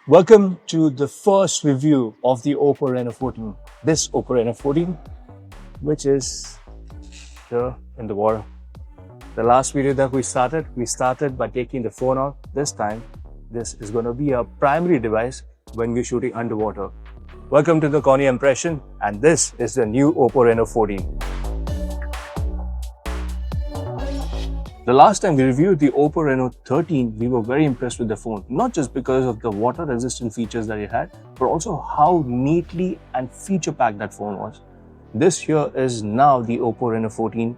Welcome to the first review of the OPPO Reno 14. This OPPO Reno 14, which is here in the water. The last video that we started by taking the phone out. This time, this is going to be a primary device when we're shooting underwater. Welcome to the Cornea impression, and this is the new OPPO Reno 14. The last time we reviewed the OPPO Reno 13, we were very impressed with the phone, not just because of the water-resistant features that it had, but also how neatly and feature-packed that phone was. This here is now the OPPO Reno 14,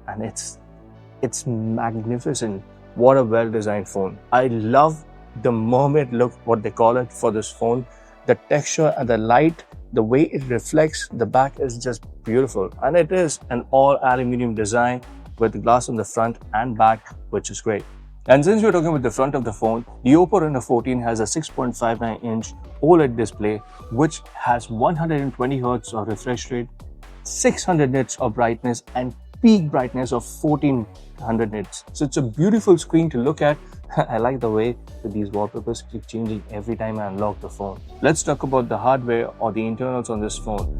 and it's magnificent. What a well-designed phone. I love the mermaid look, what they call it, for this phone. The texture and the light, the way it reflects the back is just beautiful. And it is an all-aluminum design with glass on the front and back, which is great. And since we're talking about the front of the phone, the OPPO Reno 14 has a 6.59-inch OLED display, which has 120 Hz of refresh rate, 600 nits of brightness, and peak brightness of 1400 nits. So it's a beautiful screen to look at. I like the way that these wallpapers keep changing every time I unlock the phone. Let's talk about the hardware or the internals on this phone.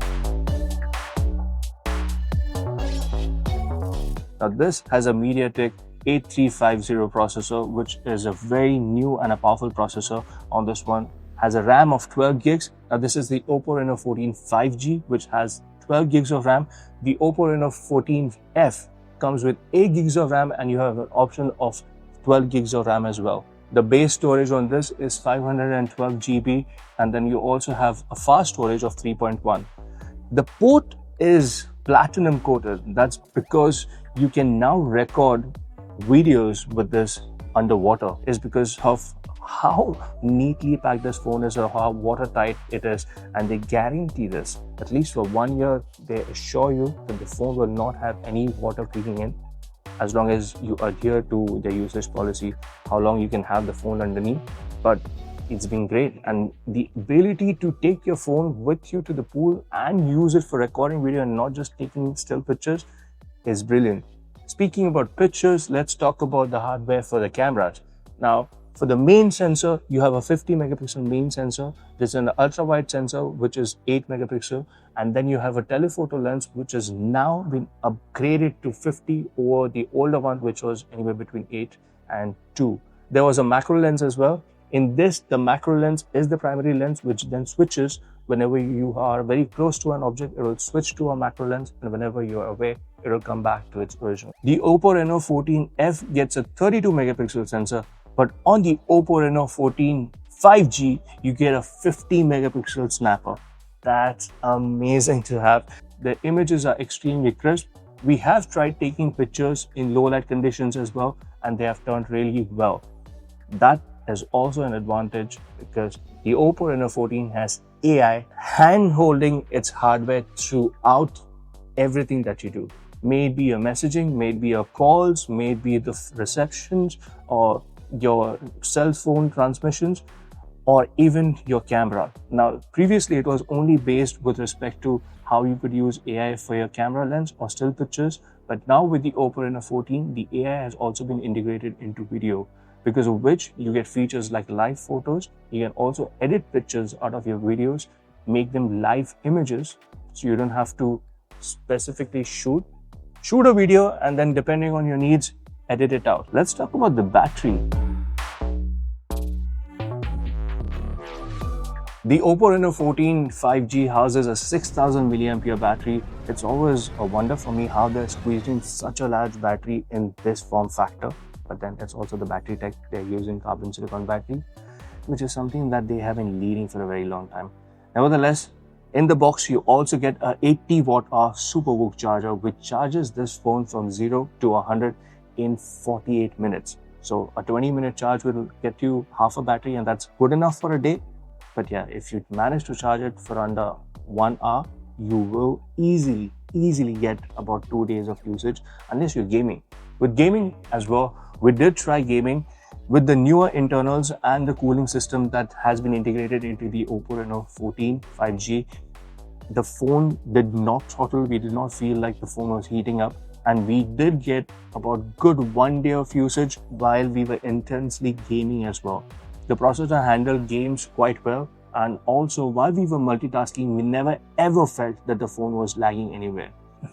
Now this has a MediaTek 8350 processor, which is a very new and a powerful processor on this one. Has a RAM of 12 gigs. Now this is the OPPO Reno 14 5G, which has 12 gigs of RAM. The OPPO Reno 14F comes with 8 gigs of RAM, and you have an option of 12 gigs of RAM as well. The base storage on this is 512 GB, and then you also have a fast storage of 3.1. The port is platinum coated. That's because you can now record videos with this underwater. It's because of how neatly packed this phone is, or how watertight it is, and they guarantee this. At least for 1 year, they assure you that the phone will not have any water creeping in, as long as you adhere to their usage policy, how long you can have the phone underneath. But it's been great, and the ability to take your phone with you to the pool and use it for recording video and not just taking still pictures is brilliant. Speaking about pictures, let's talk about the hardware for the cameras. Now, for the main sensor, you have a 50 megapixel main sensor. There's an ultra wide sensor, which is 8 megapixel. And then you have a telephoto lens, which has now been upgraded to 50 over the older one, which was anywhere between 8 and 2. There was a macro lens as well. In this, the macro lens is the primary lens, which then switches whenever you are very close to an object. It will switch to a macro lens, and whenever you are away, it will come back to its original. The OPPO Reno 14F gets a 32 megapixel sensor, but on the OPPO Reno 14 5G, you get a 50 megapixel snapper. That's amazing to have. The images are extremely crisp. We have tried taking pictures in low light conditions as well, and they have turned really well. That is also an advantage because the OPPO Reno 14 has AI hand-holding its hardware throughout everything that you do. May it be your messaging, may it be your calls, may it be the receptions or your cell phone transmissions, or even your camera. Now, previously it was only based with respect to how you could use AI for your camera lens or still pictures, but now with the OPPO Reno 14, the AI has also been integrated into video, because of which you get features like live photos. You can also edit pictures out of your videos, make them live images, so you don't have to specifically shoot a video and then, depending on your needs, edit it out. Let's talk about the battery. The OPPO Reno 14 5G houses a 6000 mAh battery. It's always a wonder for me how they're squeezing such a large battery in this form factor. But then it's also the battery tech. They're using carbon silicon battery, which is something that they have been leading for a very long time. Nevertheless, in the box, you also get a 80 watt-hour SuperVOOC charger, which charges this phone from 0 to 100 in 48 minutes. So a 20-minute charge will get you half a battery, and that's good enough for a day. But yeah, if you manage to charge it for under 1 hour, you will easily get about 2 days of usage, unless you're gaming. With gaming as well, we did try gaming with the newer internals and the cooling system that has been integrated into the OPPO Reno 14 5G. The phone did not throttle. We did not feel like the phone was heating up. and we did get about good 1 day of usage while we were intensely gaming as well. The processor handled games quite well, and also while we were multitasking, we never ever felt that the phone was lagging anywhere.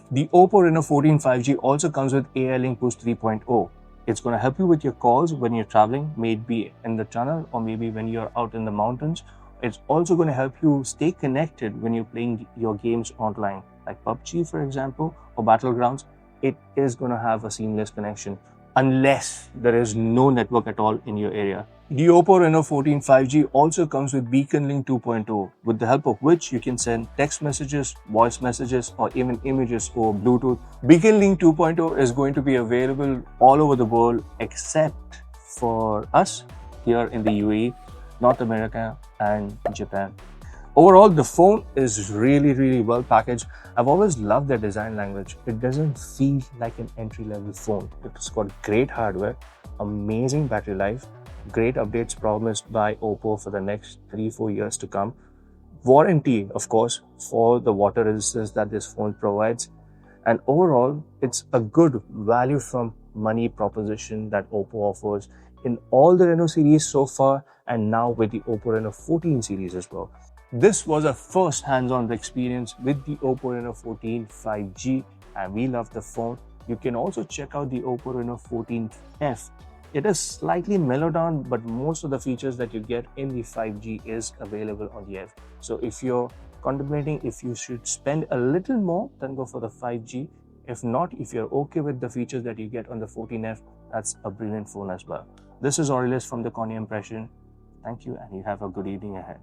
The OPPO Reno 14 5G also comes with AI Link Boost 3.0. It's going to help you with your calls when you're traveling, maybe in the tunnel or maybe when you're out in the mountains. It's also going to help you stay connected when you're playing your games online, like PUBG, for example, or Battlegrounds. It is going to have a seamless connection unless there is no network at all in your area. The OPPO Reno 14 5G also comes with Beacon Link 2.0, with the help of which you can send text messages, voice messages, or even images over Bluetooth. Beacon Link 2.0 is going to be available all over the world except for us here in the UAE, North America, and Japan. Overall, the phone is really well packaged. I've always loved their design language. It doesn't feel like an entry-level phone. It's got great hardware, amazing battery life, great updates promised by OPPO for the next 3-4 years to come. Warranty, of course, for the water resistance that this phone provides. And overall, it's a good value from money proposition that OPPO offers in all the Reno series so far, and now with the OPPO Reno 14 series as well. This was our first hands-on experience with the OPPO Reno 14 5G, and we love the phone. You can also check out the OPPO Reno 14F. It is slightly mellowed down, but most of the features that you get in the 5G is available on the F. So if you're contemplating if you should spend a little more, then go for the 5G. If not, if you're okay with the features that you get on the 14F, that's a brilliant phone as well. This is Aurelius from the Cornea Impression. Thank you, and you have a good evening ahead.